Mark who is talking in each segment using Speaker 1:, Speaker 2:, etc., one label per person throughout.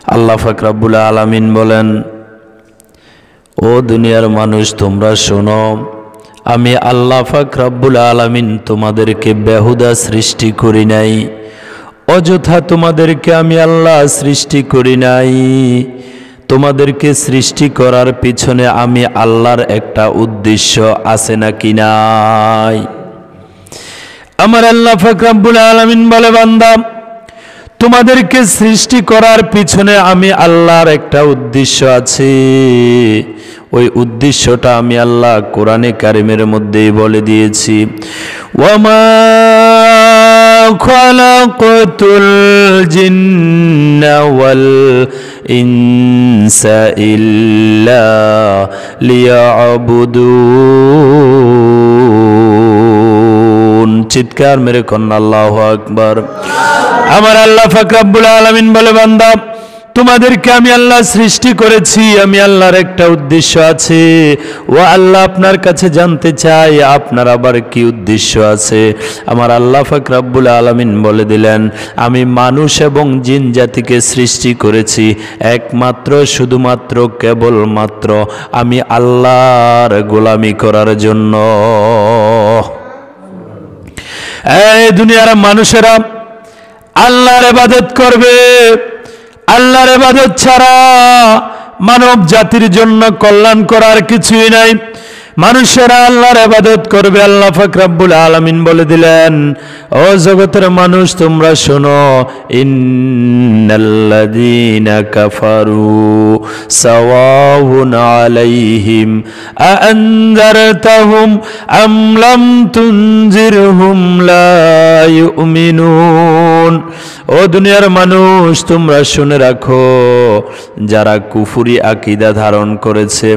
Speaker 1: আল্লাহ পাক রব্বুল আলামিন বলেন, ও দুনিয়ার মানুষ তোমরা শোনো, আমি আল্লাহ পাক রব্বুল আলামিন তোমাদেরকে বেহুদা সৃষ্টি করি নাই, অযথা তোমাদেরকে আমি আল্লাহ সৃষ্টি করি নাই। তোমাদেরকে সৃষ্টি করার পিছনে আমি আল্লাহর একটা উদ্দেশ্য আছে নাকি নাই? আমার আল্লাহ পাক রব্বুল আলামিন বলে, বান্দা তোমাদেরকে সৃষ্টি করার পিছনে আমি আল্লাহর একটা উদ্দেশ্য আছে। ওই উদ্দেশ্যটা আমি আল্লাহ কোরআনে কারিমের মধ্যেই বলে দিয়েছি, ওয়ামা খালাকাতুল জিন্না ওয়াল ইনসা ইল্লা লিয়াবুদুন। চিৎকার মেরে কন্যা আল্লাহু আকবার। আমার আল্লাহ পাক রব্বুল আলামিন বলে, বান্দা তোমাদেরকে আমি আল্লাহ সৃষ্টি করেছি, আমি আল্লাহর একটা উদ্দেশ্য আছে। ও আল্লাহ আপনার কাছে জানতে চাই আপনার আবার কি উদ্দেশ্য আছে। আমার আল্লাহ পাক রব্বুল আলামিন বলে দিলেন, আমি মানুষ এবং জিন জাতিকে সৃষ্টি করেছি একমাত্র শুধুমাত্র কেবলমাত্র আমি আল্লাহর গোলামি করার জন্য। এই দুনিয়ার মানুষেরা আল্লাহর ইবাদত করবে, আল্লাহর ইবাদত ছাড়া মানব জাতির জন্য কল্যাণ করার কিছুই নাই। মানুষেরা আল্লাহর ইবাদত করবে। আল্লাহ পাক রব্বুল আলামিন বলে দিলেন, ও জগতের মানুষ তোমরা শোনো, ইন্নাল্লাযীনা কাফারু সাওয়াউন আলাইহিম আআনযারতাহুম আম লাম তুনজিরহুম লা ইউমিনুন। ও দুনিয়ার মানুষ তোমরা শুনে রাখো, যারা কুফরি আকীদা ধারণ করেছে,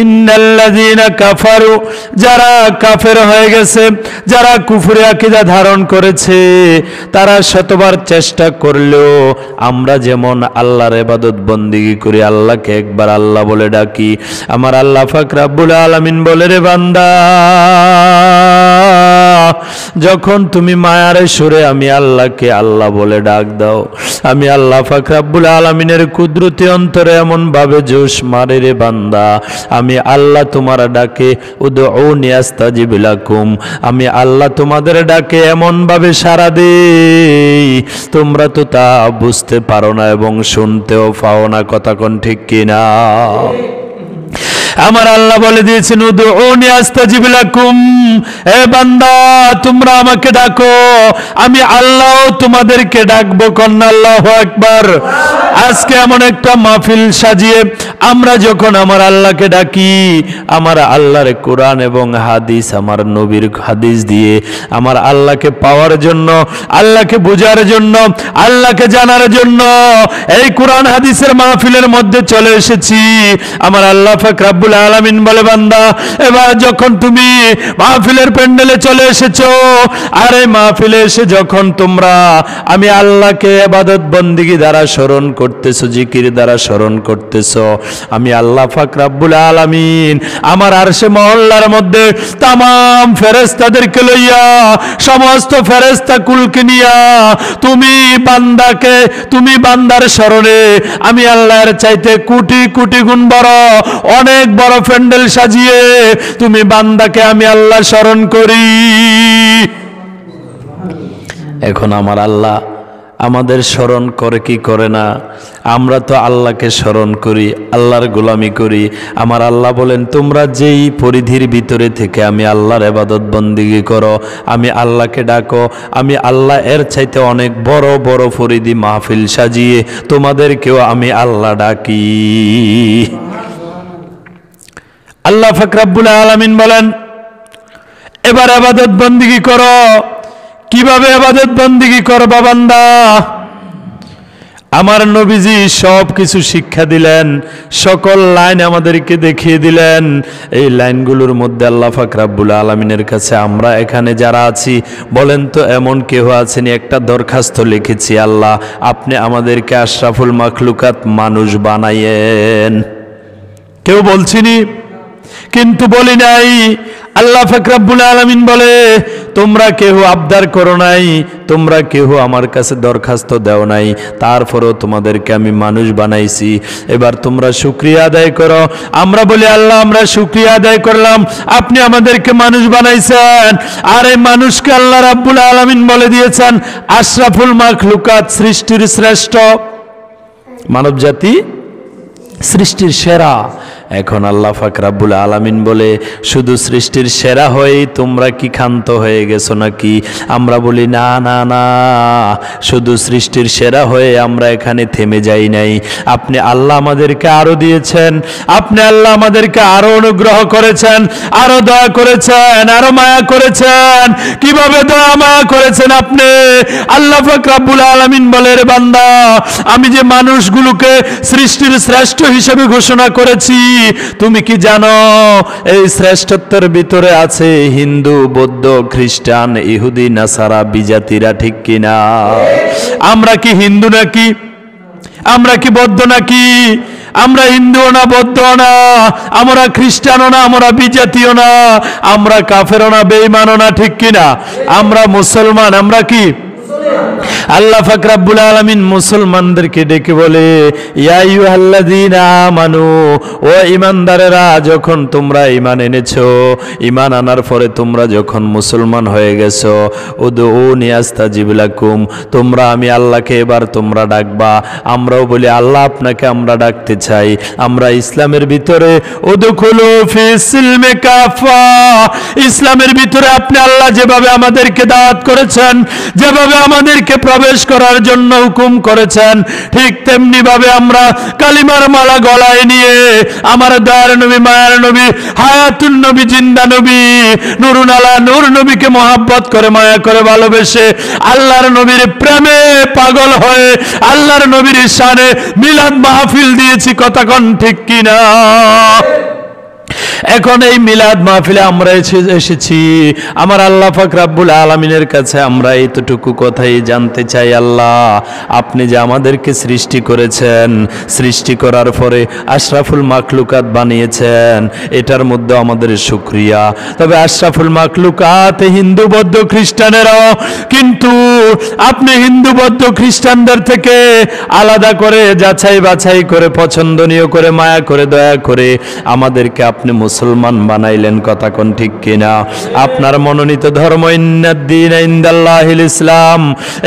Speaker 1: ইন্নাল্লাযীনা কাফারু, যারা কাফের হয়ে গেছে, যারা কুফরি আকীদা ধারণ করেছে, তারা শতবার চেষ্টা করলেও আমরা যেমন আল্লাহর ইবাদত বন্দেগী করি, আল্লাহকে একবার আল্লাহ বলে ডাকি, আমার আল্লাহ পাক রব্বুল আলামিন বলে, রে বান্দা যখন তুমি মায়ার সুরে আমি আল্লাহকে আল্লাহ বলে ডাক দাও, আমি আল্লাহ পাক রব্বুল আলামিনের কুদরতি অন্তরে এমন ভাবে জোশ মারে, রে বান্দা আমি আল্লাহ তোমার ডাকে উদউনি আস্তাজিব লাকুম, আমি আল্লাহ তোমাদের ডাকে এমন ভাবে সাড়া দেই তোমরা তো তা বুঝতে পারো না এবং শুনতেও পাও না। কথা কোন ঠিক কিনা? আমার আল্লাহ বলে দিয়েছেন, উদউনি আস্তাজিব লাকুম, এ বান্দা তোমরা আমাকে ডাকো, আমি আল্লাহ তোমাদেরকে ডাকবো। কন্যা আল্লাহু আকবার। আজকে এমন একটা মাহফিল সাজিয়ে আমরা যখন আমার আল্লাহকে ডাকি, আমার আল্লাহর কোরআন এবং হাদিস, আমার নবীর হাদিস দিয়ে আমার আল্লাহকে পাওয়ার জন্য, আল্লাহকে বোঝার জন্য, আল্লাহকে জানার জন্য এই কোরআন হাদিসের মাহফিলের মধ্যে চলে এসেছি। আমার আল্লাহ পাক রব্বুল আলামিন বলে, বান্দা এবার যখন তুমি মাহফিলের প্যান্ডেলে চলে এসেছো, আর এই মাহফিলে এসে যখন তোমরা আমি আল্লাহকে ইবাদত বন্দেগী দ্বারা স্মরণ করতেছো, জিকির দ্বারা স্মরণ করতেছো, আমি আল্লাহ পাক রব্বুল আলামিন আমার আরশে মহল্লার মধ্যে তামাম ফেরেশতাদেরকে লইয়া, সমস্ত ফেরেশতা কুলকে নিয়া তুমি বান্দাকে, তুমি বান্দার স্মরণে আমি আল্লাহর চাইতে কোটি কোটি গুণ বড় অনেক বড় প্যান্ডেল সাজিয়ে তুমি বান্দাকে আমি আল্লাহ স্মরণ করি। এখন আমার আল্লাহ আমাদের স্মরণ করে কি করে না? আমরা তো আল্লাহকে স্মরণ করি, আল্লাহর গোলামি করি। আমার আল্লাহ বলেন, তোমরা যেই পরিধির ভিতরে থেকে আমি আল্লাহর ইবাদত বন্দেগী করো, আমি আল্লাহকে ডাকো, আমি আল্লাহ এর চাইতে অনেক বড় বড় পরিধি মাহফিল সাজিয়ে তোমাদেরকেও আমি আল্লাহ ডাকি। আল্লাহ পাক রব্বুল আলামিন বলেন, এবার ইবাদত বন্দেগী করো। কিভাবে ইবাদত বন্দেগী করবা বান্দা? আমার নবীজি সব কিছু শিক্ষা দিলেন, সকল লাইন আমাদেরকে দেখিয়ে দিলেন। এই লাইনগুলোর মধ্যে আল্লাহ পাক রব্বুল আলামিনের কাছে আমরা এখানে যারা আছি, বলেন তো এমন কেউ আছেনি একটা দরখাস্ত লিখেছি, আল্লাহ আপনি আমাদেরকে আশরাফুল মাখলুকাত মানুষ বানাইয়েন? কেউ বলছিনি? কিন্তু বলি নাই। আল্লাহ পাক রব্বুল আলামিন বলে, তোমরা কেউ আবদার করো নাই, তোমরা কেউ আমার কাছে দরখাস্ত দাও নাই, তারপরেও তোমাদেরকে আমি মানুষ বানাইছি, এবার তোমরা শুকরিয়া আদায় করো। আমরা বলি, আল্লাহ আমরা শুকরিয়া আদায় করলাম, আপনি আমাদেরকে মানুষ বানাইছেন। আর এই মানুষকে আল্লাহ রাব্বুল আলামিন বলে দিয়েছেন আশরাফুল মাখলুকাত, সৃষ্টির শ্রেষ্ঠ, মানব জাতি সৃষ্টির সেরা। এখন আল্লাহ পাক রব্বুল আলামিন বলে, শুধু সৃষ্টির সেরা হয়েই তোমরা কি ক্ষান্ত হয়ে গেছো নাকি? আমরা বলি না না না, শুধু সৃষ্টির সেরা হয়ে আমরা এখানে থেমে যাই নাই। আপনি আল্লাহ আমাদেরকে আরো দিয়েছেন, আপনি আল্লাহ আমাদেরকে আরো অনুগ্রহ করেছেন, আরো দয়া করেছেন, আরো মায়া করেছেন। কিভাবে দয়া মায়া করেছেন আপনি? আল্লাহ পাক রব্বুল আলামিন বলে, রে বান্দা, আমি যে মানুষগুলোকে সৃষ্টির শ্রেষ্ঠ হিসেবে ঘোষণা করেছি, তুমি কি জানো এই শ্রেষ্ঠত্বের ভিতরে আছে হিন্দু, বৌদ্ধ, খ্রিস্টান, ইহুদি, নাসারা, বিজাতিরা, ঠিক কিনা? আমরা কি হিন্দু নাকি? আমরা কি বৌদ্ধ নাকি? আমরা হিন্দুও না, বৌদ্ধও না, আমরা খ্রিস্টানও না, আমরা বিজাতীয় না, আমরা কাফেরও না, বেঈমানও না, ঠিক কিনা? আমরা মুসলমান। আমরা কি? আল্লাহ পাক রব্বুল আলামিন মুসলমানদেরকে ডেকে বলে, ইয়া আইয়ুহাল্লাযীনা আমানু, ও ঈমানদারেরা, যখন তোমরা ঈমান এনেছো, ঈমান আনার পরে তোমরা যখন মুসলমান হয়ে গেছো, উদউনি আস্তাজিব লাকুম, তোমরা আমি আল্লাহকে এবার তোমরা ডাকবা। আমরাও বলি, আল্লাহ আপনাকে আমরা ডাকতে চাই। আমরা ইসলামের ভিতরে, উদখুলু ফিস সিলমি কাফা, ইসলামের ভিতরে আপনি আল্লাহ যেভাবে আমাদেরকে দাওয়াত করেছেন, যেভাবে আমাদেরকে প্রবেশ করার জন্য হুকুম করেছেন, ঠিক তেমনি ভাবে আমরা কালিমার মালা গলায় নিয়ে আমার দয়ার নবী, মায়ার নবী, হায়াতুন নবী, জিন্দা নবী, নুরুন আলা নূর নবীকে মহব্বত করে, মায়া করে, ভালোবেসে আল্লাহর নবীর প্রেমে পাগল হয়ে আল্লাহর নবীর শানে মিলাদ মাহফিল দিয়েছি। কথা কোন ঠিক কিনা? এখন এই মিলাদ মাহফিলে আমরা এসেছি, আমার আল্লাহ পাক রব্বুল আলামিনের কাছে আমরা এতটুকু কথাই জানতে চাই, আল্লাহ আপনি যে আমাদেরকে সৃষ্টি করেছেন, সৃষ্টি করার পরে আশরাফুল মাখলুকাত বানিয়েছেন, এটার মধ্যে আমাদের শুকরিয়া। তবে আশরাফুল মাখলুকাত হিন্দু, বৌদ্ধ, খ্রিস্টানেরাও, কিন্তু আপনি হিন্দু, বৌদ্ধ, খ্রিস্টানদের থেকে আলাদা করে, যাচাই বাছাই করে, পছন্দনীয় করে, মায়া করে, দয়া করে আমাদেরকে আপনি মুসলমান বানাইলেন। কথা কোন ঠিক কিনা? আপনার মনোনীত ধর্ম ইন্নাদ-দীন ইনদাল্লাহিল ইসলাম,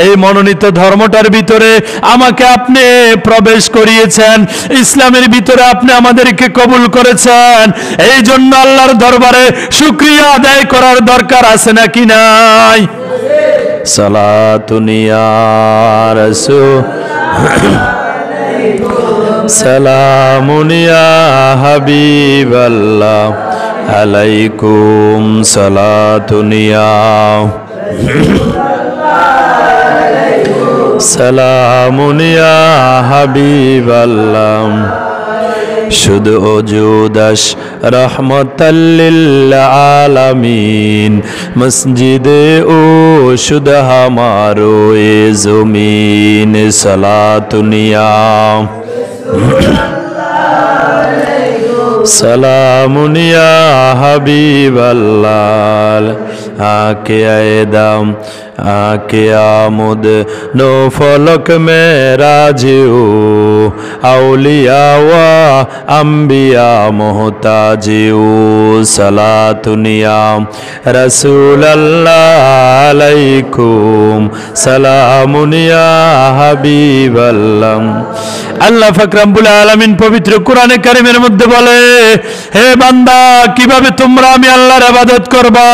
Speaker 1: এই মনোনীত ধর্মটার ভিতরে আমাকে আপনি প্রবেশ করিয়েছেন, ইসলামের ভিতরে আপনি আমাদেরকে কবুল করেছেন। এই জন্য আল্লাহর দরবারে শুকরিয়া আদায় করার দরকার আছে নাকি নাই? সালাতুন ইয়া রাসূল, সালামুন ইয়া হাবিবাল্লাহ, আলাইকুম সালাতুন ইয়া, সালামুন ইয়া হাবিবাল্লাহ, শুধু ওজুদাস রহমতাল লিল আলামিন, মসজিদে ও শুধ হামারো এ জমিন, সালাতুন ইয়া, সালামুন ইয়া হাবিবাল্লাহ, आके आएदाम आके आमुद नो फलक में राजियो, औलिया व अम्बिया मोहताजियो, सलातुनिया रसूल अल्लाह अलैकुम, सलामुनिया हबीब अल्लाह। আল্লাহ পাক রব্বুল আলামিন পবিত্র কোরআনে কারীমের মধ্যে বলে, হে বান্দা, কিভাবে তোমরা আমি আল্লাহর ইবাদত করবা,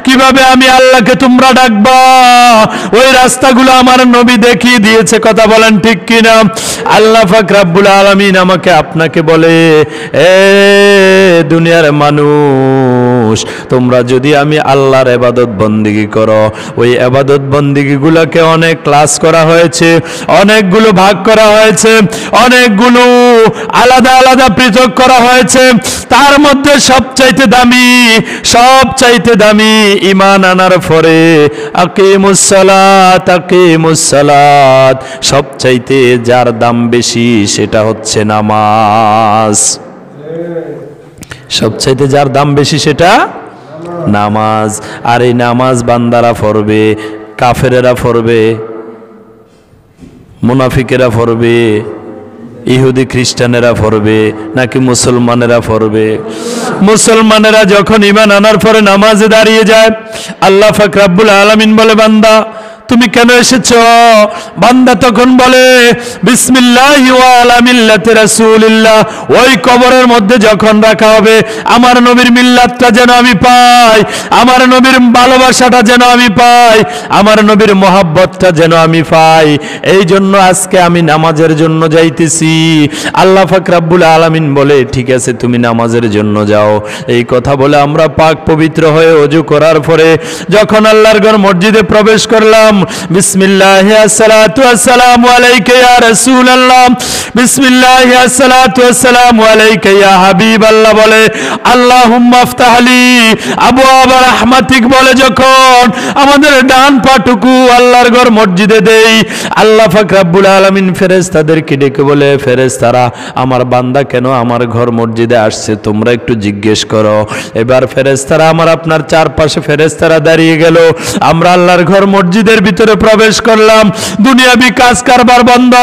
Speaker 1: কিভাবে আমি আল্লাহকে তোমরা ডাকবা, ওই রাস্তাগুলো আমার নবী দেখিয়ে দিয়েছে। কথা বলেন ঠিক কিনা? আল্লাহ পাক রব্বুল আলামিন আমাকে আপনাকে বলে, এ দুনিয়ার মানুষ, তোমরা যদি আমি আল্লাহর ইবাদত বন্দেগী করো, ওই ইবাদত বন্দেগীগুলোকে অনেক ক্লাস করা হয়েছে, অনেকগুলো ভাগ করা হয়েছে, অনেকগুলো আলাদা আলাদা পৃথক করা হয়েছে। তার মধ্যে সবচাইতে দামি ঈমান আনার পরে আকিমুস সালাত, সবচাইতে যার দাম বেশি সেটা হচ্ছে নামাজ। সবচাইতে যার দাম বেশি সেটা নামাজ। আর এই নামাজ বান্দারা পড়বে, কাফেরেরা পড়বে, মুনাফিকেরা পড়বে, ইহুদি খ্রিস্টানেরা পড়বে নাকি মুসলমানেরা পড়বে? মুসলমানেরা যখন ঈমান আনার পরে নামাজে দাঁড়িয়ে যায়, আল্লাহ পাক রব্বুল আলামিন বলে, বান্দা তুমি কেন এসেছো? বান্দা তখন বলে বিসমিল্লাহি ওয়া আলা মিল্লাতি রাসূলিল্লাহ। ওই কবরের মধ্যে যখন রাখা হবে, আমার নবীর মিল্লাতটা যেন আমি পাই, আমার নবীর ভালোবাসাটা যেন আমি পাই, আমার নবীর মহব্বতটা যেন আমি পাই। এই জন্য আজকে আমি নামাজের জন্য যাইতেছি। আল্লাহ পাক রব্বুল আলামিন বলে, ঠিক আছে তুমি নামাজের জন্য যাও। এই কথা বলে আমরা পাক পবিত্র হয়ে ওযু করার পরে যখন আল্লাহর ঘর মসজিদে প্রবেশ করলাম, বিসমিল্লাহি আসসালাতু ওয়াসসালামু আলাইকা ইয়া রাসূলুল্লাহ, বিসমিল্লাহি আসসালাতু ওয়াসসালামু আলাইকা ইয়া হাবিবাল্লাহ বলে, আল্লাহুম্মা আফতাহলি আবওয়াবা রাহমাতিক বলে যখন আমাদের ডান পাটুকু আল্লাহর ঘর মসজিদে দেই, আল্লাহ পাক রব্বুল আলামিন ফেরেশতাদেরকে ডেকে বলে, ফেরেশতারা আমার বান্দা কেন আমার ঘর মসজিদে আসছে তোমরা একটু জিজ্ঞেস করো। এবার ফেরেশতারা আমার আপনার চারপাশে ফেরেশতারা দাঁড়িয়ে গেল। আমরা আল্লাহর ঘর মসজিদের ভিতরে প্রবেশ করলাম। দুনিয়াবি কাজ কারবার বন্ধ,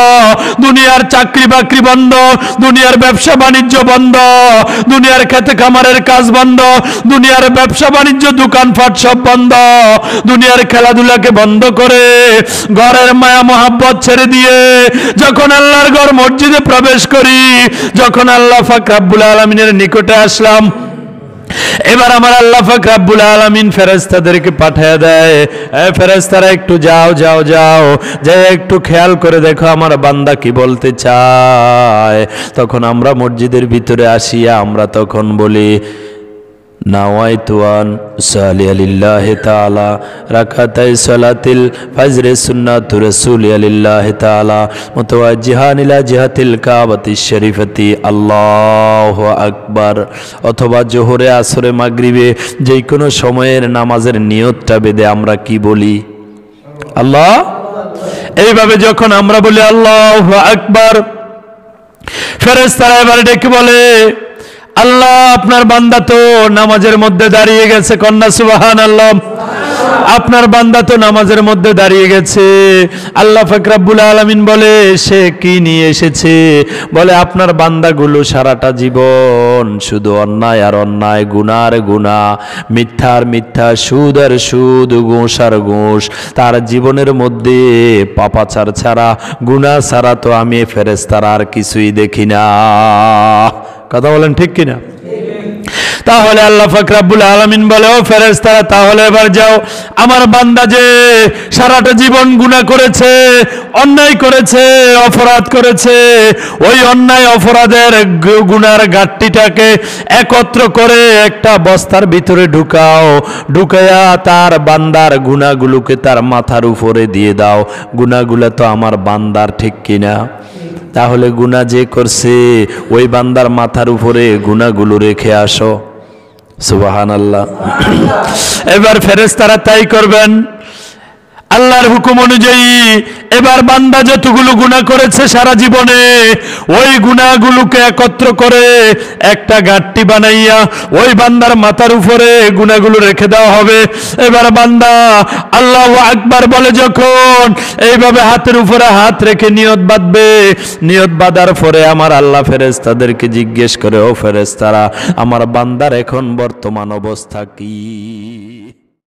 Speaker 1: দুনিয়ার চাকরি বাকরি বন্ধ, দুনিয়ার ব্যবসা বাণিজ্য বন্ধ, দুনিয়ার খেতে খামারের কাজ বন্ধ, দুনিয়ার ব্যবসা বাণিজ্য দোকানপাট সব বন্ধ, দুনিয়ার খেলাধুলাকে বন্ধ করে ঘরের মায়া মহাব্বত ছেড়ে দিয়ে যখন আল্লাহর ঘর মসজিদে প্রবেশ করি, যখন আল্লাহ পাক রব্বুল আলামিনের নিকটে আসলাম, এবার আমার আল্লাহ পাক রব্বুল আলামিন ফেরেশতাদেরকে পাঠিয়ে দেয়, ফেরেশতারা একটু যাও যাও যাও, যে একটু খেয়াল করে দেখো আমার বান্দা কি বলতে চায়। তখন আমরা মসজিদের ভিতরে আসিয়া আমরা তখন বলি, নাওয়াইতু আন উসাল্লি লিল্লাহি তাআলা রাকাতাই সালাতিল ফজর সুন্নাতু রাসূলি লিল্লাহি তাআলা মুতাওয়াজ্জিহান ইলা জিহাতিল কাবাতিশ শরীফাতি আল্লাহু আকবার। অথবা জোহরে, আসরে, মাগরিবে যে কোনো সময়ের নামাজের নিয়তটা বেঁধে আমরা কি বলি? আল্লাহ। এইভাবে যখন আমরা বলি আল্লাহু আকবার, ফেরেশতারা এবার ডেকে বলে, আল্লাহ আপনার বান্দা তো নামাজের মধ্যে দাঁড়িয়ে গেছে, কন্যা সুবহানাল্লাহ। আপনার বান্দা তো নামাজের মধ্যে দাঁড়িয়ে গেছে। আল্লাহ পাক রব্বুল আলামিন বলে, সে কি নিয়ে এসেছে? বলে আপনার বান্দাগুলো সারাটা জীবন শুধু অন্যায় আর অন্যায়, গুনার গুনাহ, মিথ্যার মিথ্যা, সুদ আর সুদ, ঘুষ আর ঘুষ। তার জীবনের মধ্যে পাপাচার ছাড়া, গুনাহ ছাড়া তো আমি ফেরেশতারা আর কিছুই দেখি না। কথা বলেন ঠিক কিনা? তাহলে আল্লাহ পাক রব্বুল আলামিন বলে, ও ফেরেশতারা তাহলে এবার যাও, আমার বান্দা যে সারাটা জীবন গুনাহ করেছে, অন্যায় করেছে, অপরাধ করেছে, ওই অন্যায় অপরাধের গুনার গাঁটটিটাকে একত্র করে একটা বস্তার ভিতরে ঢুকাও, ঢুকায়া তার বান্দার গুনাহগুলোকে তার মাথার উপরে দিয়ে দাও। গুনাহগুলো তো আমার বান্দার, ঠিক কিনা? তাহলে গুনাহ যে করছে ওই বান্দার মাথার উপরে গুনাহগুলো রেখে আসো। সুবহানাল্লাহ। এবার ফেরেশতারা তাই করবেন আল্লাহর হুকুম অনুযায়ী। এবার বান্দা যতগুলো গুনাহ করেছে সারা জীবনে, ওই গুনাহগুলোকে একত্র করে একটা গাঁটটি বানাইয়া ওই বান্দার মাথার উপরে গুনাহগুলো রেখে দেওয়া হবে। এবার বান্দা আল্লাহু আকবার বলে যখন, এইভাবে হাতের উপরে হাত রেখে নিয়ত বাঁধবে। নিয়ত বাঁধার পরে আমার আল্লাহ ফেরেশতাদেরকে জিজ্ঞেস করে, ও ফেরেশতারা আমার বান্দার এখন বর্তমান অবস্থা কি?